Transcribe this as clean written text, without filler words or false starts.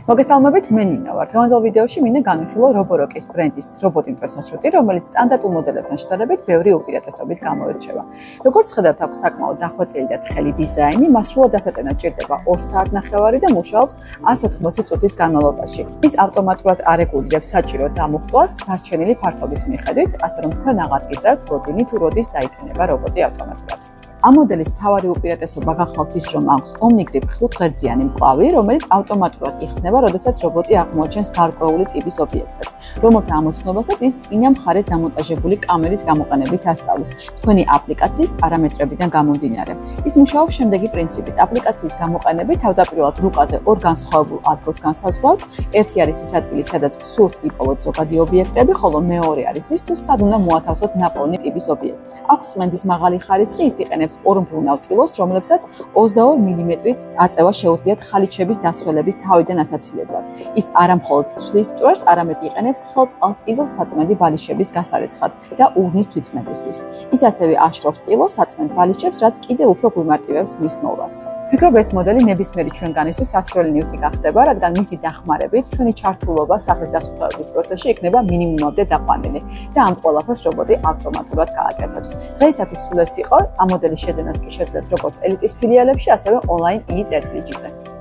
მოგესალმებით, მე ნინა ვარ. დღევანდელ ვიდეოში მინდა განვიხილო RoboRock-ის ბრენდის რობოტ-იმპრესას სრუტი, რომელიც სტანდარტულ მოდელებთან შედარებით ბევრი უპირატესობით გამოირჩევა. როგორც ხედავთ, აქვს საკმაოდ დახვეწილი და თხელი დიზაინი, მას სრულად დასატანად ჭირდება 2 საათნახევარი და მუშაობს 180 წუთის განმავლობაში. ის ავტომატურად არ ეკუდრებს საჭირო დამუხტვას დარჩენილი ფართობის მიხედვით, ასე რომ თქვენ აღარ გიწევთ ლოდინი თუ როდის დაიტანება რობოტი ავტომატურად. ამ მოდელის მთავარი უპირატესობა გახლავთ ის, რომ აქვს OmniGrip 5 ღერძიანი მკლავი, რომელიც ავტომატურად იხსნება, როდესაც რობოტი აღმოაჩენს გარკვეული ტიპის ობიექტებს, რომელთა ამოცნობასაც ის წინა მხარეს დამონტაჟებული კამერის გამოყენებით ასწავლის, თქვენი აპლიკაციის პარამეტრებიდან გამომდინარე. ის მუშაობს შემდეგი პრინციპით: აპლიკაციის გამოყენებით თავდაპირველად რუკაზე 2 განსხვავებულ ადგილს განსაზღვრავთ. ერთი არის ის ადგილი, სადაც სურთ იპოვოთ ზოგადი ობიექტები, ხოლო მეორე არის ის, თუ სად უნდა მოათავსოთ ნაპოვნი ტიპის ობიექტი. აქვს წმენდის მაღალი ხარისხი, ის იყენებს 2 მბრუნავ ტილოს, რომლებსაც 22 მმ-ით აწევა შეუძლიათ ხალიჩების დასველების თავიდან ასაცილებლად. ის არა მხოლოდ ცვლის მტვერს, არამედ იყენებს ცხელ წყალს ტილოს საწმენდი ბალიშების გასარეცხად და ურნის თვითწმენდისთვის. ის ასევე აშრობს ტილოს საწმენდ ბალიშებს, რაც კიდევ უფრო გვიმარტივებს მის მოვლას. ვფიქრობ, ეს მოდელი ნებისმიერი ჩვენგანისთვის სასურველი ნივთი გახდება, რადგან მისი დახმარებით ჩვენი ჩართულობა სახლის დასუფთავების პროცესში იქნება მინიმუმამდე დაყვანილი და ამ ყველაფერს რობოტი ავტომატურად გააკეთებს. დღეისათვის სულ ეს იყო. ამ მოდელის შეძენას კი შეძლებთ როგორც ელიტის ფილიალებში, ასევე ონლაინ i.წერტილიჯზე.